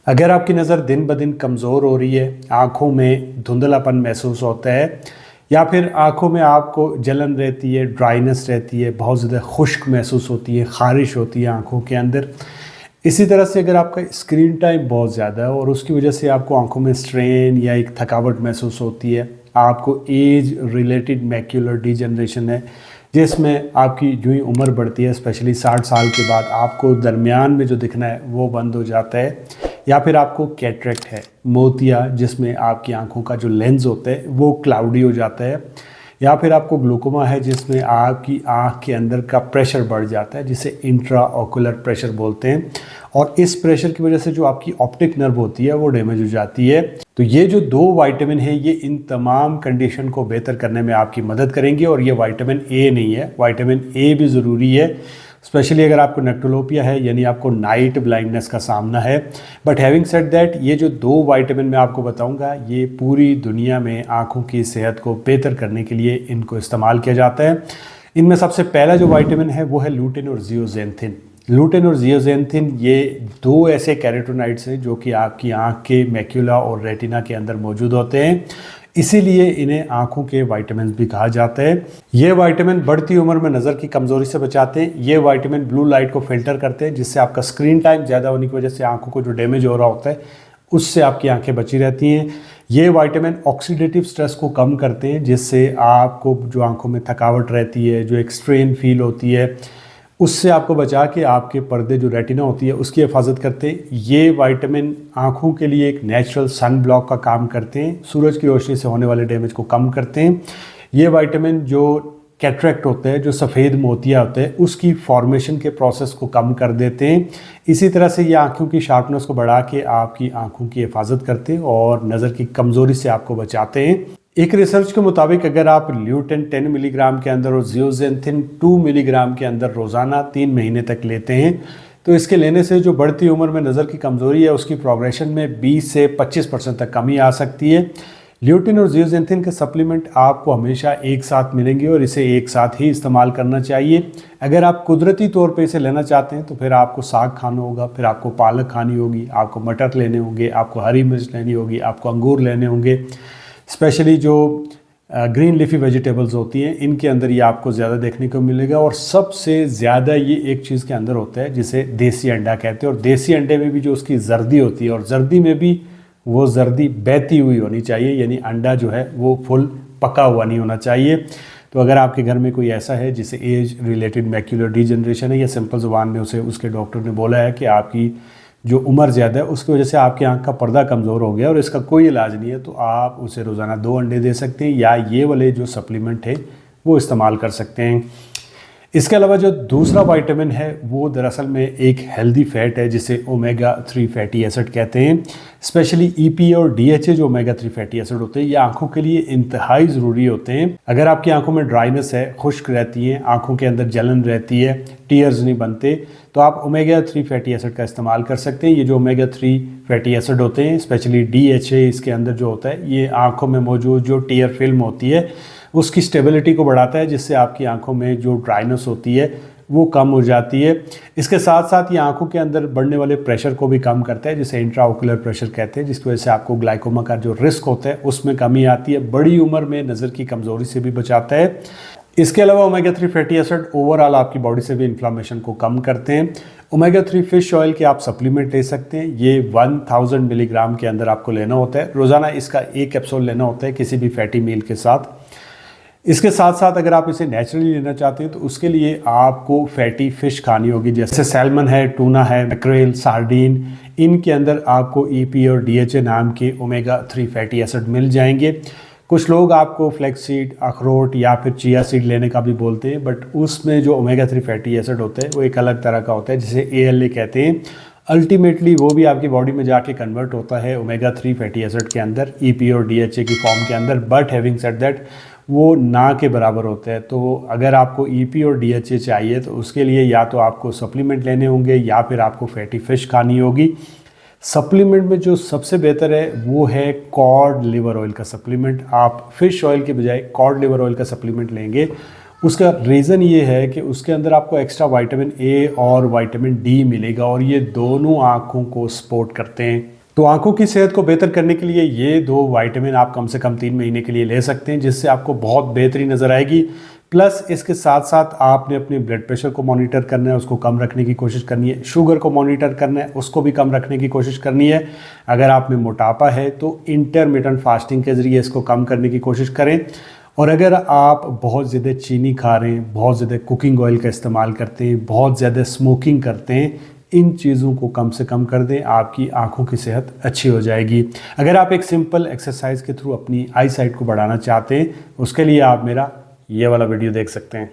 अगर आपकी नज़र दिन ब दिन कमज़ोर हो रही है, आँखों में धुंधलापन महसूस होता है या फिर आँखों में आपको जलन रहती है, ड्राइनेस रहती है, बहुत ज़्यादा खुश्क महसूस होती है, ख़ारिश होती है आँखों के अंदर। इसी तरह से अगर आपका स्क्रीन टाइम बहुत ज़्यादा है और उसकी वजह से आपको आँखों में स्ट्रेन या एक थकावट महसूस होती है, आपको एज रिलेटेड मैक्यूलर डिजनरेशन है जिसमें आपकी जो ही उम्र बढ़ती है, स्पेशली 60 साल के बाद आपको दरमियान में जो दिखना है वो बंद हो जाता है, या फिर आपको कैटरेक्ट है, मोतिया जिसमें आपकी आंखों का जो लेंस होता है वो क्लाउडी हो जाता है, या फिर आपको ग्लूकोमा है जिसमें आपकी आँख के अंदर का प्रेशर बढ़ जाता है जिसे इंट्रा ऑकुलर प्रेशर बोलते हैं, और इस प्रेशर की वजह से जो आपकी ऑप्टिक नर्व होती है वो डैमेज हो जाती है। तो ये जो 2 विटामिन है ये इन तमाम कंडीशन को बेहतर करने में आपकी मदद करेंगे। और ये विटामिन ए नहीं है, विटामिन ए भी ज़रूरी है, स्पेशली अगर आपको नेक्टोलोपिया है यानी आपको नाइट ब्लाइंडनेस का सामना है। बट हैविंग सेड दैट, ये जो 2 विटामिन मैं आपको बताऊंगा ये पूरी दुनिया में आँखों की सेहत को बेहतर करने के लिए इनको इस्तेमाल किया जाता है। इनमें सबसे पहला जो विटामिन है वो है लूटिन और जियोजेंथिन। लूटिन और जियोजेंथिन ये 2 ऐसे कैरोटीनॉइड्स हैं जो कि आपकी आँख के मैक्यूला और रेटिना के अंदर मौजूद होते हैं, इसीलिए इन्हें आँखों के विटामिन भी कहा जाता है। ये विटामिन बढ़ती उम्र में नज़र की कमज़ोरी से बचाते हैं। ये विटामिन ब्लू लाइट को फिल्टर करते हैं जिससे आपका स्क्रीन टाइम ज़्यादा होने की वजह से आँखों को जो डैमेज हो रहा होता है उससे आपकी आंखें बची रहती हैं। ये विटामिन ऑक्सीडेटिव स्ट्रेस को कम करते हैं जिससे आपको जो आंखों में थकावट रहती है, जो एक स्ट्रेन फील होती है, उससे आपको बचा के आपके पर्दे जो रेटिना होती है उसकी हिफाजत करते हैं। ये विटामिन आँखों के लिए एक नेचुरल सन ब्लॉक का काम करते हैं, सूरज की रोशनी से होने वाले डैमेज को कम करते हैं। ये विटामिन जो कैटरेक्ट होते हैं, जो सफ़ेद मोतिया होते हैं, उसकी फॉर्मेशन के प्रोसेस को कम कर देते हैं। इसी तरह से ये आँखों की शार्पनेस को बढ़ा के आपकी आँखों की हिफाजत करते हैं और नज़र की कमज़ोरी से आपको बचाते हैं। एक रिसर्च के मुताबिक अगर आप ल्यूटिन 10 मिलीग्राम के अंदर और जियोजेंथिन 2 मिलीग्राम के अंदर रोज़ाना 3 महीने तक लेते हैं तो इसके लेने से जो बढ़ती उम्र में नज़र की कमज़ोरी है उसकी प्रोग्रेशन में 20 से 25% तक कमी आ सकती है। ल्यूटिन और जियोजेंथिन के सप्लीमेंट आपको हमेशा एक साथ मिलेंगे और इसे एक साथ ही इस्तेमाल करना चाहिए। अगर आप कुदरती तौर पे इसे लेना चाहते हैं तो फिर आपको साग खाना होगा, फिर आपको पालक खानी होगी, आपको मटर लेने होंगे, आपको हरी मिर्च लेनी होगी, आपको अंगूर लेने होंगे। स्पेशली जो ग्रीन लीफी वेजिटेबल्स होती हैं इनके अंदर ये आपको ज़्यादा देखने को मिलेगा। और सबसे ज़्यादा ये एक चीज़ के अंदर होता है जिसे देसी अंडा कहते हैं, और देसी अंडे में भी जो उसकी जर्दी होती है, और जर्दी में भी वो जर्दी बहती हुई होनी चाहिए, यानी अंडा जो है वो फुल पका हुआ नहीं होना चाहिए। तो अगर आपके घर में कोई ऐसा है जिसे एज रिलेटेड मैक्यूलर डिजनरेशन है, या सिंपल ज़ुबान में उसे उसके डॉक्टर ने बोला है कि आपकी जो उम्र ज़्यादा है उसकी वजह से आपकी आंख का पर्दा कमज़ोर हो गया और इसका कोई इलाज नहीं है, तो आप उसे रोज़ाना 2 अंडे दे सकते हैं या ये वाले जो सप्लीमेंट है वो इस्तेमाल कर सकते हैं। इसके अलावा जो दूसरा विटामिन है वो दरअसल में एक हेल्दी फैट है जिसे ओमेगा 3 फैटी एसिड कहते हैं। स्पेशली EPA और DHA जो ओमेगा 3 फैटी एसिड होते हैं ये आंखों के लिए इंतहाई ज़रूरी होते हैं। अगर आपकी आंखों में ड्राइनेस है, खुश्क रहती है, आंखों के अंदर जलन रहती है, टीयर्स नहीं बनते, तो आप ओमेगा 3 फैटी एसिड का इस्तेमाल कर सकते हैं। ये जो ओमेगा 3 फैटी एसिड होते हैं, स्पेशली DHA इसके अंदर जो होता है, ये आंखों में मौजूद जो टीयर फिल्म होती है उसकी स्टेबिलिटी को बढ़ाता है जिससे आपकी आंखों में जो ड्राइनेस होती है वो कम हो जाती है। इसके साथ साथ ये आंखों के अंदर बढ़ने वाले प्रेशर को भी कम करता है जिसे इंट्राओकुलर प्रेशर कहते हैं, जिसकी वजह से आपको ग्लाइकोमा का जो रिस्क होता है उसमें कमी आती है। बड़ी उम्र में नज़र की कमज़ोरी से भी बचाता है। इसके अलावा ओमेगा 3 फैटी एसिड ओवरऑल आपकी बॉडी से भी इन्फ्लामेशन को कम करते हैं। ओमेगा 3 फिश ऑयल के आप सप्लीमेंट ले सकते हैं। ये 1000 मिलीग्राम के अंदर आपको लेना होता है रोज़ाना, इसका 1 कैप्सूल लेना होता है किसी भी फैटी मील के साथ। इसके साथ साथ अगर आप इसे नेचुरली लेना चाहते हैं तो उसके लिए आपको फैटी फिश खानी होगी, जैसे सैल्मन है, टूना है, मैक्रेल, सार्डीन। इनके अंदर आपको EPA और DHA नाम के ओमेगा 3 फैटी एसिड मिल जाएंगे। कुछ लोग आपको फ्लैक्स सीड, अखरोट या फिर चिया सीड लेने का भी बोलते हैं, बट उसमें जो ओमेगा 3 फैटी एसिड होता है वो एक अलग तरह का होता है जिसे ALA कहते हैं। अल्टीमेटली वो भी आपकी बॉडी में जाके कन्वर्ट होता है ओमेगा 3 फैटी एसिड के अंदर, EPA और DHA की फॉर्म के अंदर। बट हैविंग सेड दैट वो ना के बराबर होता है। तो अगर आपको EPA और DHA चाहिए तो उसके लिए या तो आपको सप्लीमेंट लेने होंगे या फिर आपको फैटी फिश खानी होगी। सप्लीमेंट में जो सबसे बेहतर है वो है कॉड लिवर ऑयल का सप्लीमेंट। आप फिश ऑयल के बजाय कॉड लिवर ऑयल का सप्लीमेंट लेंगे, उसका रीज़न ये है कि उसके अंदर आपको एक्स्ट्रा विटामिन ए और विटामिन डी मिलेगा और ये दोनों आँखों को सपोर्ट करते हैं। तो आंखों की सेहत को बेहतर करने के लिए ये 2 विटामिन आप कम से कम 3 महीने के लिए ले सकते हैं, जिससे आपको बहुत बेहतरी नज़र आएगी। प्लस इसके साथ साथ आपने अपने ब्लड प्रेशर को मॉनिटर करना है, उसको कम रखने की कोशिश करनी है। शुगर को मॉनिटर करना है, उसको भी कम रखने की कोशिश करनी है। अगर आप में मोटापा है तो इंटरमिटेंट फास्टिंग के ज़रिए इसको कम करने की कोशिश करें। और अगर आप बहुत ज़्यादा चीनी खा रहे हैं, बहुत ज़्यादा कुकिंग ऑयल का इस्तेमाल करते हैं, बहुत ज़्यादा स्मोकिंग करते हैं, इन चीज़ों को कम से कम कर दें, आपकी आंखों की सेहत अच्छी हो जाएगी। अगर आप एक सिंपल एक्सरसाइज के थ्रू अपनी आई साइट को बढ़ाना चाहते हैं, उसके लिए आप मेरा ये वाला वीडियो देख सकते हैं।